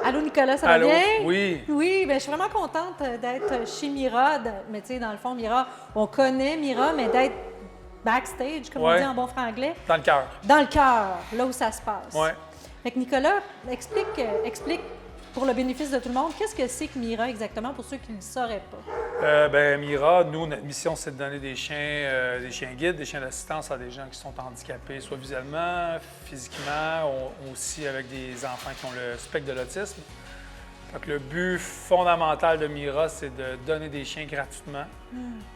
Allô Nicolas, ça va Allô? bien? Oui. Oui, bien, je suis vraiment contente d'être chez Mira. Mais tu sais, dans le fond, Mira, on connaît Mira, mais d'être backstage, comme on Ouais. dit en bon franglais, Dans le cœur. dans le cœur, là où ça se passe. Ouais. Fait que Nicolas, explique pour le bénéfice de tout le monde, qu'est-ce que c'est que Mira exactement pour ceux qui ne le sauraient pas? Mira, nous, notre mission, c'est de donner des chiens guides, des chiens d'assistance à des gens qui sont handicapés, soit visuellement, physiquement, aussi avec des enfants qui ont le spectre de l'autisme. Fait que le but fondamental de Mira, c'est de donner des chiens gratuitement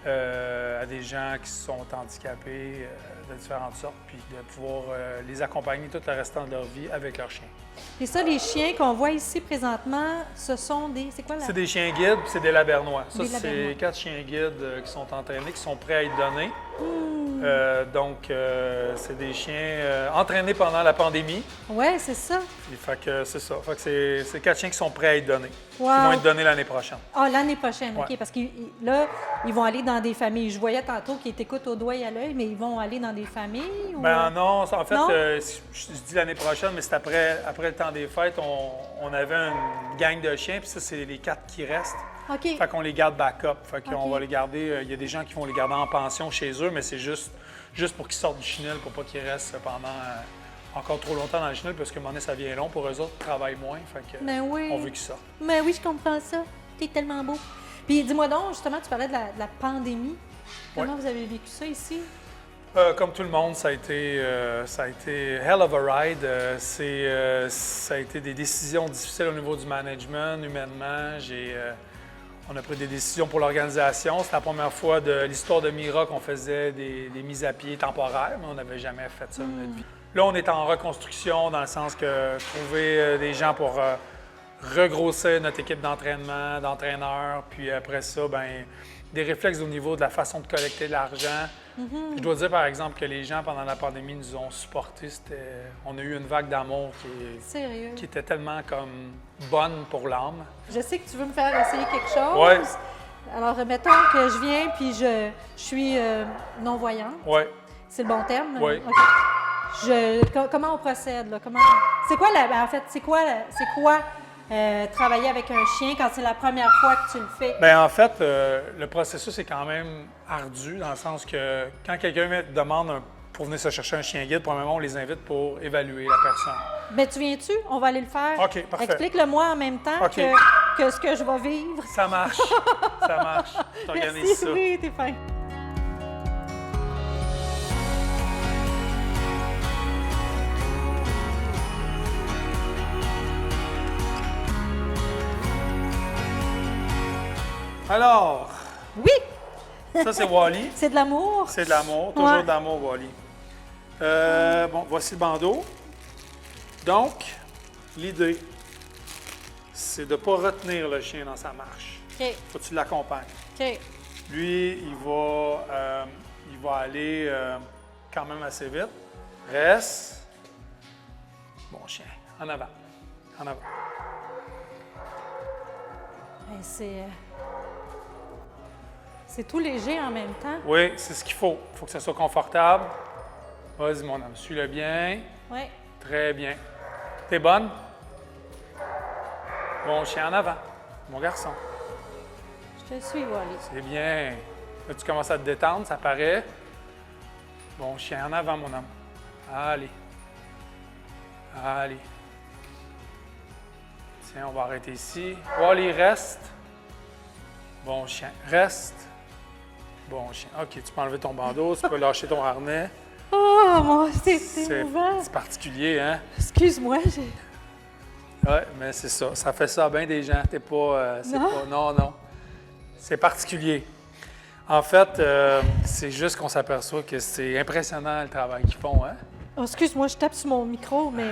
à des gens qui sont handicapés de différentes sortes, puis de pouvoir les accompagner tout le restant de leur vie avec leurs chiens. Et ça, les chiens qu'on voit ici présentement, ce sont des... C'est quoi là? C'est des chiens guides, puis c'est des labernois. Ça, Des labernois. c'est 4 chiens guides qui sont entraînés, qui sont prêts à être donnés. C'est des chiens entraînés pendant la pandémie. Oui, c'est ça. Puis, fait que c'est ça. Fait que c'est 4 chiens qui sont prêts à être donnés. Wow. Qui vont être donnés l'année prochaine. Ah, l'année prochaine, Ouais. OK. Parce que là, ils vont aller dans des familles. Je voyais tantôt qu'ils t'écoutent au doigt et à l'œil, mais ils vont aller dans des familles? Ou... Ben non, en fait, Non? je dis l'année prochaine, mais c'est après le temps des fêtes, on avait une gang de chiens, puis ça, c'est les 4 qui restent. OK. Fait qu'on les garde backup. Fait qu'on OK. va les garder. Il y a des gens qui vont les garder en pension chez eux, mais c'est juste pour qu'ils sortent du chenil, pour pas qu'ils restent pendant encore trop longtemps dans le chenil, parce que un moment donné, ça devient long. Pour eux autres, ils travaillent moins. Fait que, Ben oui. on veut qu'ils sortent. Mais oui, je comprends ça. T'es tellement beau. Puis dis-moi donc, justement, tu parlais de la pandémie. Comment vous avez vécu ça ici? Comme tout le monde, ça a été hell of a ride. Ça a été des décisions difficiles au niveau du management, humainement. On a pris des décisions pour l'organisation. C'est la première fois de l'histoire de Mira qu'on faisait des mises à pied temporaires, mais on n'avait jamais fait ça de notre vie. Là, on est en reconstruction dans le sens que trouver des gens pour regrossir notre équipe d'entraînement, d'entraîneurs, puis après ça, ben des réflexes au niveau de la façon de collecter de l'argent. Je dois dire, par exemple, que les gens, pendant la pandémie, nous ont supportés. On a eu une vague d'amour Sérieux? qui était tellement comme bonne pour l'âme. Je sais que tu veux me faire essayer quelque chose. Ouais. Alors, mettons que je viens puis je suis non-voyante. Oui. C'est le bon terme? Oui. OK. Comment on procède, là? C'est quoi, en fait, c'est quoi travailler avec un chien quand c'est la première fois que tu le fais? Bien, en fait, le processus est quand même ardu, dans le sens que quand quelqu'un demande pour venir se chercher un chien guide, premièrement, on les invite pour évaluer la personne. Bien, tu viens-tu? On va aller le faire. OK, parfait. Explique-le-moi en même temps OK. que ce que je vais vivre. Ça marche. Ça marche. Je t'organise Merci, ça. oui, t'es fin. Alors, Oui, ça, c'est Wally. c'est de l'amour. C'est de l'amour. Toujours Ouais. de l'amour, Wally. Bon, voici le bandeau. Donc, l'idée, c'est de ne pas retenir le chien dans sa marche. OK, Faut que tu l'accompagnes. OK. Lui, il va aller quand même assez vite. Reste. Bon chien. En avant. En avant. Ben, c'est tout léger en même temps. Oui, c'est ce qu'il faut. Il faut que ça soit confortable. Vas-y, mon homme. Suis-le bien. Oui. Très bien. T'es bonne? Bon chien en avant. Mon garçon. Je te suis, Wally. C'est bien. Là, tu commences à te détendre, ça paraît. Bon chien en avant, mon homme. Allez. Allez. Tiens, on va arrêter ici. Wally, reste. Bon chien. Reste. Bon chien. OK, tu peux enlever ton bandeau, tu peux lâcher ton harnais. Oh, mon, c'est émouvant. C'est particulier, hein? Excuse-moi, j'ai... Oui, mais c'est ça. Ça fait ça à bien des gens. T'es pas... Non? Non, non. C'est particulier. En fait, c'est juste qu'on s'aperçoit que c'est impressionnant le travail qu'ils font, hein? Oh, excuse-moi, je tape sur mon micro, mais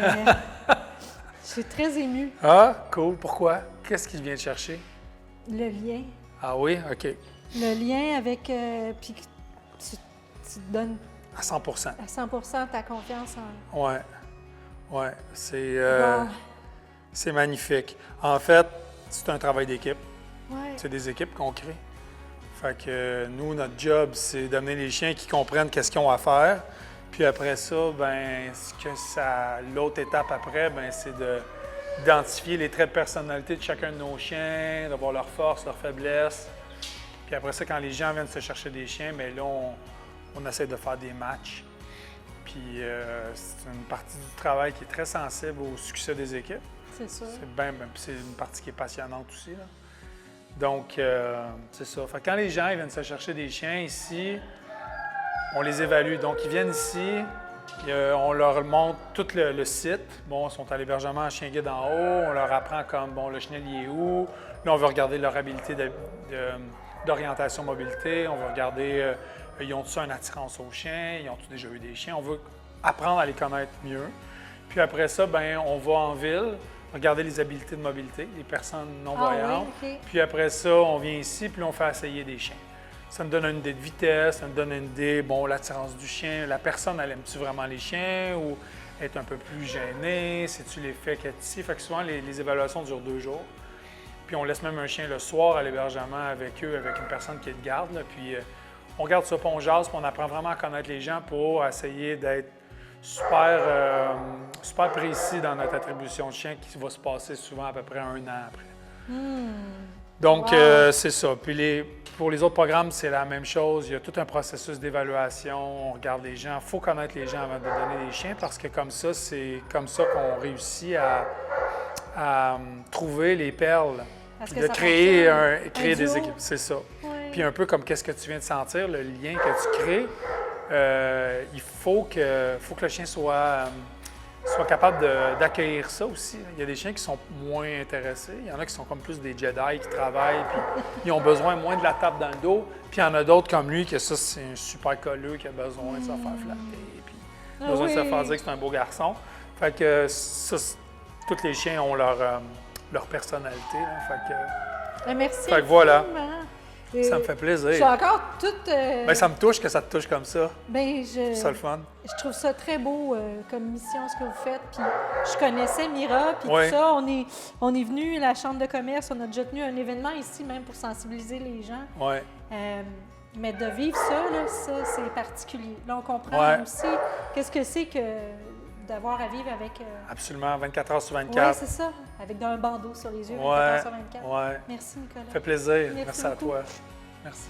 je suis très émue. Ah, cool. Pourquoi? Qu'est-ce qu'il vient de chercher? Le lien. Ah oui? OK. Le lien avec... puis que tu te donnes À 100 à 100 ta confiance en... Ouais. Ouais. Wow. C'est magnifique. En fait, c'est un travail d'équipe. Ouais. C'est des équipes qu'on crée. Fait que nous, notre job, c'est d'amener les chiens qui comprennent qu'est-ce qu'ils ont à faire. Puis après ça, ben, l'autre étape après, ben, c'est d'identifier les traits de personnalité de chacun de nos chiens, de voir leurs forces, leurs faiblesses. Puis après ça, quand les gens viennent se chercher des chiens, bien là, on essaie de faire des matchs. Puis c'est une partie du travail qui est très sensible au succès des équipes. C'est sûr. C'est une partie qui est passionnante aussi, là. Donc, c'est ça. Fait que quand les gens ils viennent se chercher des chiens ici, on les évalue. Donc, ils viennent ici, on leur montre tout le site. Bon, ils sont à l'hébergement en chien guide en haut. On leur apprend comme, bon, le chenil, il est où. Là, on veut regarder leur habilité d'orientation mobilité. On veut regarder, ils ont-ils une attirance aux chiens? Ils ont-ils déjà eu des chiens? On veut apprendre à les connaître mieux. Puis après ça, bien, on va en ville, regarder les habiletés de mobilité, les personnes non-voyantes. Oui, OK. Puis après ça, on vient ici, puis on fait essayer des chiens. Ça nous donne une idée de vitesse, ça nous donne une idée, bon, l'attirance du chien. La personne, elle aime-tu vraiment les chiens ou est un peu plus gênée? C'est-tu l'effet qu'elle est ici? Fait que souvent, les évaluations durent 2 jours. Puis on laisse même un chien le soir à l'hébergement avec eux, avec une personne qui est de garde. Là. Puis on regarde ça, puis on jase, puis on apprend vraiment à connaître les gens pour essayer d'être super précis dans notre attribution de chien qui va se passer souvent à peu près 1 an après. Donc, c'est ça. Puis pour les autres programmes, c'est la même chose. Il y a tout un processus d'évaluation. On regarde les gens. Il faut connaître les gens avant de donner des chiens parce que comme ça, c'est comme ça qu'on réussit à trouver les perles. Puis de créer des équipes. C'est ça. Oui. Puis un peu comme qu'est-ce que tu viens de sentir, le lien que tu crées, il faut que le chien soit capable d'accueillir ça aussi. Il y a des chiens qui sont moins intéressés. Il y en a qui sont comme plus des Jedi qui travaillent, puis ils ont besoin moins de la tape dans le dos. Puis il y en a d'autres comme lui, que ça, c'est un super colleux qui a besoin de se faire flatter, puis besoin de se faire dire que c'est un beau garçon. Fait que ça, tous les chiens ont leur personnalité. Là. Merci. Fait que voilà. Et Ça me fait plaisir. Je suis encore toute... Ben, ça me touche que ça te touche comme ça. Ben, C'est ça le fun. Je trouve ça très beau comme mission, ce que vous faites. Puis je connaissais Mira, puis Oui. tout ça. On est venu à la Chambre de commerce, on a déjà tenu un événement ici même pour sensibiliser les gens. Oui. Mais de vivre ça, là, ça, c'est particulier. Là, on comprend aussi qu'est-ce que c'est que d'avoir à vivre avec... Absolument, 24 heures sur 24. Oui, c'est ça. Avec un bandeau sur les yeux, 24 heures sur 24. Ouais. Merci, Nicolas. Ça fait plaisir. Merci à beaucoup. toi. Merci.